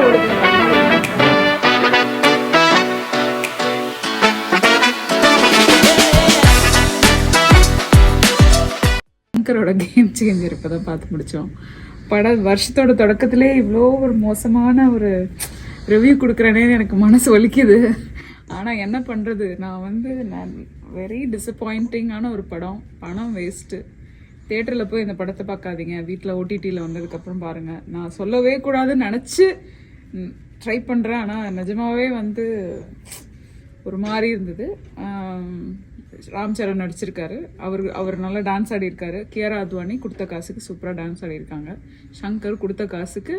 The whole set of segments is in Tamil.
ஓடுது. சங்கரோட கேம் சேஞ்சர் இப்போ தான் பார்த்து முடித்தோம். வருஷத்தோட தொடக்கத்திலே இவ்வளோ ஒரு மோசமான ஒரு ரிவ்யூ கொடுக்குறேனேன்னு எனக்கு மனசு வலிக்குது. ஆனால் என்ன பண்ணுறது, நான் வெரி டிசப்பாயிண்டிங்கான ஒரு பணம் வேஸ்ட்டு. தேட்டரில் போய் இந்த படத்தை பார்க்காதீங்க, வீட்டில் ஓடிடியில் வந்ததுக்கப்புறம் பாருங்கள். நான் சொல்லவே கூடாதுன்னு நினச்சி ட்ரை பண்ணுறேன். ஆனால் நிஜமாகவே ஒரு மாதிரி இருந்தது. ராம் சரண் நடிச்சிருக்காரு, அவர் நல்லா டான்ஸ் ஆடியிருக்காரு. கியாரா அத்வானி கொடுத்த காசுக்கு சூப்பராக டான்ஸ் ஆடியிருக்காங்க. ஷங்கர் கொடுத்த காசுக்கு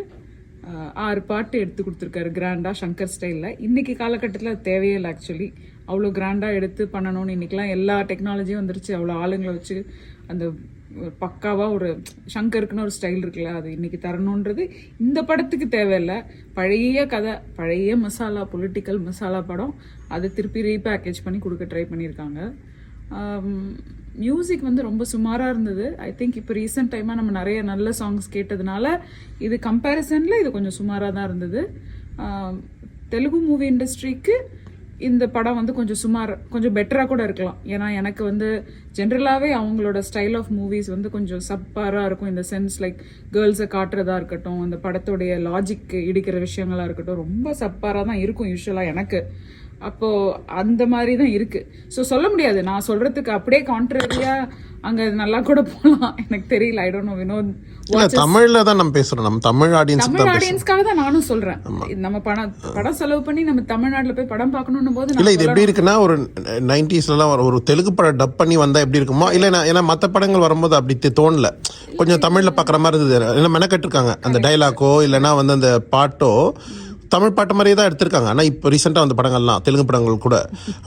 6 பாட்டு எடுத்து கொடுத்துருக்காரு கிராண்டாக, ஷங்கர் ஸ்டைலில். இன்றைக்கி காலகட்டத்தில் அது தேவையே இல்லை. ஆக்சுவலி அவ்வளோ கிராண்டாக எடுத்து பண்ணணும்னு இன்றைக்கெலாம் எல்லா டெக்னாலஜியும் வந்துருச்சு. அவ்வளோ ஆளுங்களை வச்சு அந்த பக்காவாக ஒரு ஷங்கருக்குன்னு ஒரு ஸ்டைல் இருக்குல்ல, அது இன்றைக்கி தரணுன்றது இந்த படத்துக்கு தேவையில்லை. பழைய கதை, பழைய மசாலா, பொலிட்டிக்கல் மசாலா படம், அதை திருப்பி ரீபேக்கேஜ் பண்ணி கொடுக்க ட்ரை பண்ணியிருக்காங்க. மியூசிக் ரொம்ப சுமாராக இருந்தது. ஐ திங்க் இப்போ ரீசெண்ட் டைமாக நம்ம நிறைய நல்ல சாங்ஸ் கேட்டதுனால இது கம்பேரிசனில் இது கொஞ்சம் சுமாராக தான் இருந்தது. தெலுங்கு மூவி இண்டஸ்ட்ரிக்கு இந்த படம் கொஞ்சம் பெட்டராக கூட இருக்கலாம். ஏன்னா எனக்கு ஜென்ரலாகவே அவங்களோட ஸ்டைல் ஆஃப் மூவிஸ் கொஞ்சம் சப்பாராக இருக்கும். இந்த சென்ஸ் லைக் கேர்ள்ஸை காட்டுறதா இருக்கட்டும், அந்த படத்தோடைய லாஜிக் இடிக்கிற விஷயங்களாக இருக்கட்டும், ரொம்ப சப்பாராக தான் இருக்கும் யூஸ்வலாக எனக்கு. அப்போது அந்த மாதிரி தான் இருக்குது. ஸோ சொல்ல முடியாது, நான் சொல்கிறதுக்கு அப்படியே கான்ட்ரரியாக அங்கே நல்லா கூட போகலாம், எனக்கு தெரியல. I don't know Vinod. தமிழ்ல தான் நம்ம பேசுறோம், நம்ம தமிழ் ஆடியன்ஸ்க்காக தான் நானும் சொல்றேன். நம்ம படம் செலவு பண்ணி நம்ம தமிழ்நாட்டுல போய் படம் பார்க்கணும் போது இல்ல, இது எப்படி இருக்குன்னா ஒரு 90sலாம் ஒரு தெலுங்கு படம் டப் பண்ணி வந்தா எப்படி இருக்குமோ, இல்ல ஏன்னா மற்ற படங்கள் வரும்போது அப்படி தோணல. கொஞ்சம் தமிழ்ல பாக்குற மாதிரி இருந்தது. ஏன்னா மெனக்கெட்டிருக்காங்க அந்த டைலாக்கோ இல்லைன்னா அந்த பாட்டோ தமிழ் பாட்டு மாதிரியே தான் எடுத்திருக்காங்க. ஆனால் இப்போ ரீசெண்டாக வந்த படங்கள்லாம் தெலுங்கு படங்கள் கூட.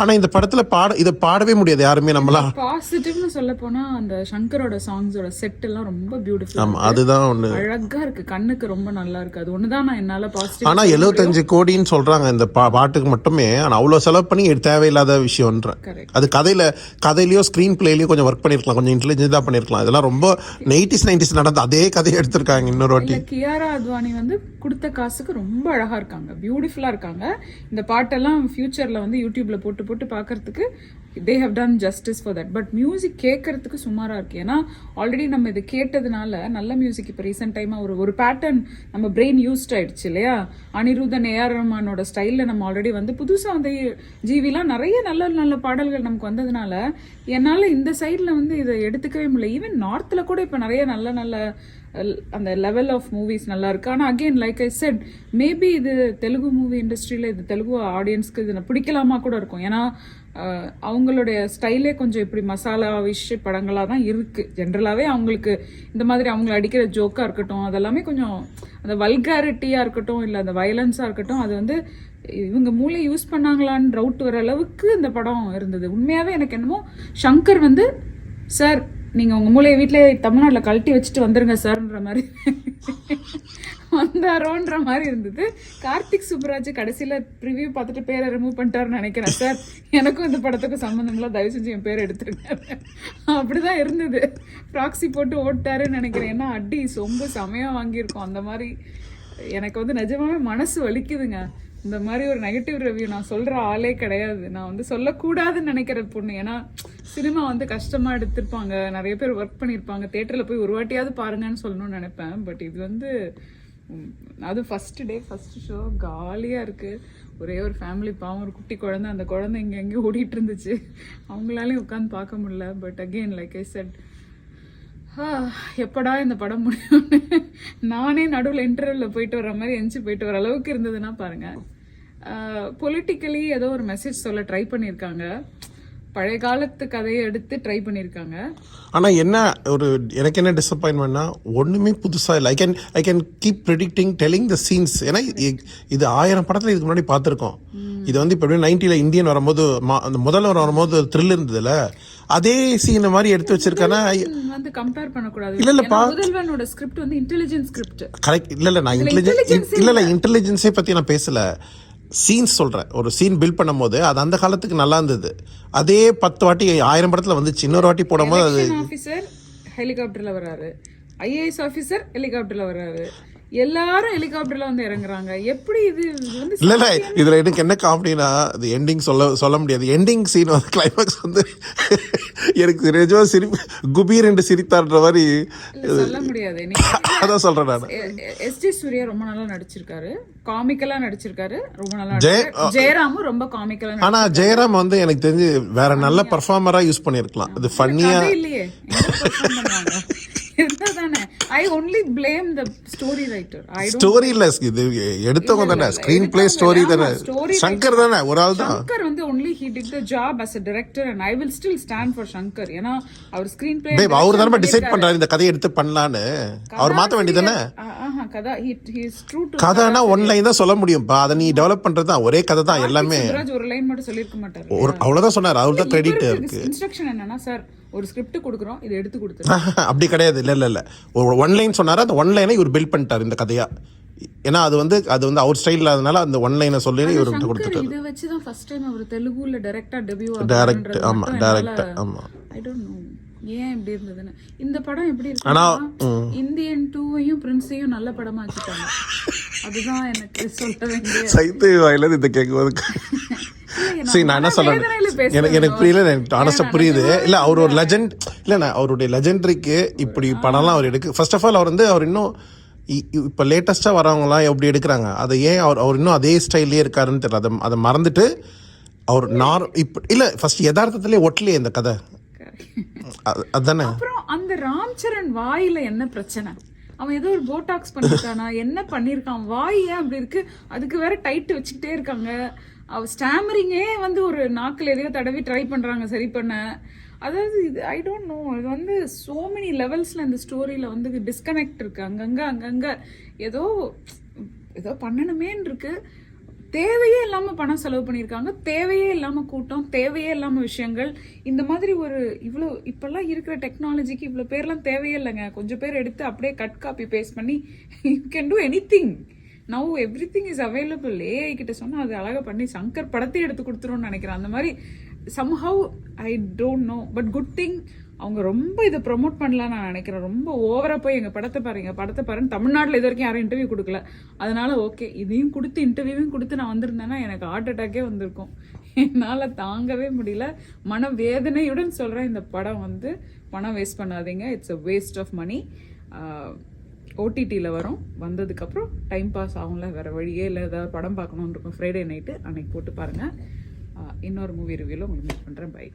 ஆனால் இந்த படத்தில் இதை பாடவே முடியாது யாருமே. நம்மளாம் பாசிட்டிவ்னு சொல்ல போனா அந்த சங்கரோட சாங்ஸோட செட் எல்லாம் ரொம்ப பியூட்டிஃபுல். ஆமாம், அதுதான் ஒன்று அழகா இருக்கு, கண்ணுக்கு ரொம்ப நல்லா இருக்கு. அது ஒன்று தான் நான் என்னால் பாசிட்டிவ். ஆனால் 75 கோடின்னு சொல்றாங்க இந்த பாட்டுக்கு மட்டுமே. ஆனால் அவ்வளோ செலவு பண்ணி தேவையில்லாத விஷயம்ன்றேன். அது கதையிலயோ ஸ்க்ரீன் பிளேலயோ கொஞ்சம் ஒர்க் பண்ணிருக்கலாம், கொஞ்சம் இன்டெலிஜென்ட்டா பண்ணிருக்கலாம். இதெல்லாம் ரொம்ப 90s நடந்த அதே கதையை எடுத்திருக்காங்க இன்னொரு வாட்டி. கியாரா அத்வானி கொடுத்த காசுக்கு ரொம்ப அழகா இருக்கு, பியூட்டிஃபுல்லா இருக்காங்க. இந்த பாட்டெல்லாம் ஃபியூச்சர்ல யூடியூப்ல போட்டு பார்க்கறதுக்கு they have done justice for that. But music கேட்கறதுக்கு சுமாரா இருக்கு. ஏன்னா ஆல்ரெடி நம்ம இது கேட்டதுனால நல்ல மியூசிக் இப்போ ரீசெண்ட் டைமா ஒரு பேட்டர்ன் நம்ம பிரெயின் யூஸ்ட் ஆயிடுச்சு இல்லையா. அனிருத்தன், ஏஆர் ரஹ்மானோட ஸ்டைல்ல நம்ம ஆல்ரெடி புதுசா ஜிவிலாம் நிறைய நல்ல நல்ல பாடல்கள் நமக்கு வந்ததுனால என்னால இந்த சைட்ல இதை எடுத்துக்கவே முடியல. ஈவன் நார்த்ல கூட இப்போ நிறைய நல்ல நல்ல அந்த லெவல் ஆஃப் மூவிஸ் நல்லா இருக்கு. ஆனால் again like I set, maybe இது தெலுங்கு மூவி இண்டஸ்ட்ரியில் இது தெலுங்கு ஆடியன்ஸ்க்கு இது பிடிக்கலாமா கூட இருக்கும். ஏன்னா அவங்களுடைய ஸ்டைலே கொஞ்சம் இப்படி மசாலா படங்களாக தான் இருக்குது. ஜென்ரலாகவே அவங்களுக்கு இந்த மாதிரி அவங்களை அடிக்கிற ஜோக்காக இருக்கட்டும், அதெல்லாமே கொஞ்சம் அந்த வல்காரிட்டியாக இருக்கட்டும், இல்லை அந்த வயலன்ஸாக இருக்கட்டும், அது இவங்க மூளை யூஸ் பண்ணாங்களான்னு டவுட் வர அளவுக்கு இந்த படம் இருந்தது. உண்மையாகவே எனக்கு என்னமோ சங்கர் சார் நீங்கள் உங்கள் மூளையை வீட்டிலே தமிழ்நாட்டில் கழட்டி வச்சுட்டு வந்துருங்க சார்ன்ற மாதிரி வந்தாரோன்ற மாதிரி இருந்தது. கார்த்திக் சுப்ராஜ் கடைசியில் ப்ரிவியூ பார்த்துட்டு பேரை ரிமூவ் பண்ணிட்டாருன்னு நினைக்கிறேன். சார் எனக்கும் இந்த படத்துக்கும் சம்மந்தம்லாம் தயவு செஞ்சு என் பேர் எடுத்துருக்காரு, அப்படிதான் இருந்தது. ப்ராக்சி போட்டு ஓட்டாருன்னு நினைக்கிறேன். ஏன்னா அடி சொம்பு செமையாக வாங்கியிருக்கோம். அந்த மாதிரி எனக்கு நிஜமாவே மனசு வலிக்குதுங்க. இந்த மாதிரி ஒரு நெகட்டிவ் ரிவ்யூ நான் சொல்கிற ஆளே கிடையாது. நான் சொல்லக்கூடாதுன்னு நினைக்கிற பொண்ணு. ஏன்னா சினிமா கஷ்டமாக எடுத்திருப்பாங்க, நிறைய பேர் ஒர்க் பண்ணியிருப்பாங்க, தேட்டரில் போய் ஒரு வாட்டியாவது பாருங்கன்னு சொல்லணும்னு நினைப்பேன். பட் இது அது ஃபஸ்ட்டு டே ஃபஸ்ட்டு ஷோ காலியாக இருக்குது. ஒரே ஒரு ஃபேமிலி, பாவம் ஒரு குட்டி குழந்தை, அந்த குழந்தை இங்கே எங்கேயும் ஓடிட்டு இருந்துச்சு, அவங்களாலையும் உட்காந்து பார்க்க முடியல. But again like I set, எப்படா இந்த படம் முடியும்னு நானே நடுவில் இன்டர்வியூவில் போயிட்டு வர மாதிரி எஞ்சி போயிட்டு வர அளவுக்கு இருந்ததுன்னா பாருங்கள். பொலிட்டிக்கலி ஏதோ ஒரு மெசேஜ் சொல்ல ட்ரை பண்ணியிருக்காங்க, பழைய காலத்து கதையை எடுத்து ட்ரை பண்ணியிருக்காங்க. ஆனால் எனக்கு என்ன டிசப்பாயின்மெண்ட்னா ஒன்றுமே புதுசாக இல்லை. I can keep predicting telling the scenes. ஏன்னா இது 1000 படத்தில் இதுக்கு முன்னாடி பார்த்துருக்கோம். இது இப்போ எப்படி 90s இந்தியன் வரும்போது அந்த முதல்ல வரும்போது த்ரில் இருந்ததுல, அதே சீன் மாதிரி எடுத்து வச்சிருக்கானா கம்பேர் பண்ணக்கூடாது. இல்லப்பா, முதல்வனோட ஸ்கிரிப்ட் இன்டெலிஜென்ஸ் ஸ்கிரிப்ட். கரெக்ட். நான் இன்டெலிஜென்ஸே பற்றி நான் பேசல, சீன்ஸ் சொல்கிறேன். ஒரு சீன் பில்ட் பண்ணும் போது அது அந்த காலத்துக்கு நல்லா இருந்தது. அதே 10 வாட்டி 1000 படத்தில் வந்துச்சு. இன்னொரு வாட்டி போடும்போது அது ஆஃபீஸர் ஹெலிகாப்டரில் வராரு, ஐஏஎஸ் ஆஃபீஸர் ஹெலிகாப்டரில் வராரு, எல்லாரும் ஹெலிகாப்டர்ல வந்து இறங்குறாங்க. எப்படி இது வந்து இல்ல இல்ல இதுல எனக்கு என்ன காமெடினா அது எண்டிங் சொல்ல முடியாது. எண்டிங் சீன் வந்து கிளைமேக்ஸ் வந்து எனக்கு நிஜமா சிரிப்பு குபீர் என்று சிரித்தார்ன்ற மாதிரி சொல்ல முடியாது. அதான் சொல்றேன் நான். எஸ்டி சூர்யா ரொம்ப நல்லா நடிச்சிருக்காரு, காமிக்கலா நடிச்சிருக்காரு, ரொம்ப நல்லா நடிச்சிருக்காரு. ஜெயராமும் ரொம்ப காமிக்கலா. ஆனா ஜெயராம் வந்து எனக்கு தெரிஞ்சு வேற நல்ல பர்ஃபார்மரா யூஸ் பண்ணிருக்கலாம். அது ஃபன்னியா இல்லையே, என்னதானே. I only blame the story writer. ஸ்டோரிலெஸ் இது எடுத்தவங்க தானே, ஸ்கிரீன் பிளே ஸ்டோரி தானே. சங்கர் தானே ஒரு ஆள் தான். சங்கர் வந்து only he did the job as a director and I will still stand for Shankar. ஏன்னா அவர் ஸ்கிரீன் பிளே அவர் தானே டிசைட் பண்றாரு இந்த கதையை எடுத்து பண்ணலான்னு. அவர் மாத்த வேண்டியதானே கதை. he is true to கதைனா ஒன் லைன் தான் சொல்ல முடியும்பா. அதை நீ டெவலப் பண்றது தான் ஒரே கதை தான் எல்லாமே. ஒரு லைன் மட்டும் சொல்லிருக்க மாட்டாரு, அவ்வளவுதான் சொன்னாரு. அவர் தான் கிரெடிட் இருக்கு. இன்ஸ்ட்ரக்ஷன் என்னன்னா, சார் ஒரு ஸ்கிரிப்ட் கொடுக்குறோம், இதை எடுத்து கொடுத்துரு. அப்படி கிடையாது. இல்ல ஒரு ஒன் லைன் சொன்னாரு, அந்த ஒன் லைனை இவர் பில்ட் பண்ணிட்டாரு இந்த கதையா. ஏன்னா அது வந்து அவர் ஸ்டைல் இல்லாதனால அந்த ஒன் லைனை சொல்லி இவர் கொடுத்துட்டாரு. இதை வச்சு தான் ஃபர்ஸ்ட் டைம் அவர் தெலுங்குல டைரக்டா டெபியூ டைரக்ட். ஆமா டைரக்ட். ஆமா ஐ டோன்ட் நோ ஏன் இப்படி இருந்ததுன்னு. இந்த படம் எப்படி இருக்கு, இந்தியன் 2வையும் பிரின்ஸையும் நல்ல படமா ஆக்கிட்டாங்க. அதுதான் எனக்கு சொல்ல வேண்டிய. சைத்து வாயில இந்த கேக்கும்போது சரி நான் என்ன சொல்றேன், எனக்கு புரியல. எனக்கு ஆனஸ்டா புரியுது. இல்ல அவர் ஒரு லெஜெண்ட். இல்ல அவருடைய லெஜெண்டரிக்கு இப்படி படம்லாம் அவர் எடுக்கு. ஃபர்ஸ்ட் ஆஃப் ஆல் அவர் இன்னும் இப்போ லேட்டஸ்டா வரவங்கலாம் எப்படி எடுக்கிறாங்க, அதை ஏன் அவர் இன்னும் அதே ஸ்டைல்லே இருக்காருன்னு தெரியல. அதை மறந்துட்டு அவர் இப்போ இல்ல ஃபர்ஸ்ட் யதார்த்தத்திலே ஒட்டலையே இந்த கதை. அதுதானே. அப்புறம் அந்த ராம்சரண் வாயில என்ன பிரச்சனை? அவன் ஏதோ ஒரு போட்டாக்ஸ் பண்ணிருக்கானா, என்ன பண்ணிருக்கான்? வாய் ஏன் அப்படி இருக்கு? அதுக்கு வேற டைட் வச்சுக்கிட்டே இருக்காங்க. அவ ஸ்டாமரிங்கே வந்து ஒரு நாக்கில் எதையோ தடவி ட்ரை பண்றாங்க சரி பண்ண. அதாவது இது ஐ டோன்ட் நோ. இது வந்து சோ மெனி லெவல்ஸ்ல இந்த ஸ்டோரியில வந்து டிஸ்கனெக்ட் இருக்கு. அங்கங்க ஏதோ பண்ணணுமேன்னு இருக்கு. தேவையே இல்லாம பணம் செலவு பண்ணியிருக்காங்க, தேவையே இல்லாம கூட்டம், தேவையே இல்லாம விஷயங்கள். இந்த மாதிரி ஒரு இவ்வளோ இப்பெல்லாம் இருக்கிற டெக்னாலஜிக்கு இவ்வளோ பேர்லாம் தேவையே இல்லைங்க. கொஞ்சம் பேர் எடுத்து அப்படியே கட் காப்பி பேஸ்ட் பண்ணி you can do anything. Now everything is available. AI கிட்ட சொன்னா அது அழகா பண்ணி சங்கர் படத்தை எடுத்து கொடுத்துருன்னு நினைக்கிறேன். அந்த மாதிரி somehow I don't no. But good thing அவங்க ரொம்ப இதை ப்ரொமோட் பண்ணலான்னு நான் நினைக்கிறேன். ரொம்ப ஓவரா போய் எங்கள் படத்தை பாருன்னு தமிழ்நாட்டில் இது வரைக்கும் யாரும் இன்டர்வியூ கொடுக்கல. அதனால ஓகே, இதையும் கொடுத்து இன்டர்வியூவும் கொடுத்து நான் வந்திருந்தேன்னா எனக்கு ஹார்ட் அட்டாக்கே வந்திருக்கும். என்னால் தாங்கவே முடியல. மனவேதனையுடன் சொல்கிறேன், இந்த படம் வந்து பணம் வேஸ்ட் பண்ணாதீங்க. It's a waste of money. ஓடிடியில் வந்ததுக்கப்புறம் டைம் பாஸ் ஆகும்ல, வேறு வழியே இல்லை. ஏதாவது படம் பார்க்கணுன்னு இருக்கும் ஃப்ரைடே நைட்டு, அன்னைக்கு போட்டு பாருங்கள். இன்னொரு மூவி ரிவ்யூவில் உங்களுக்கு மீட் பண்ணுறேன். பை.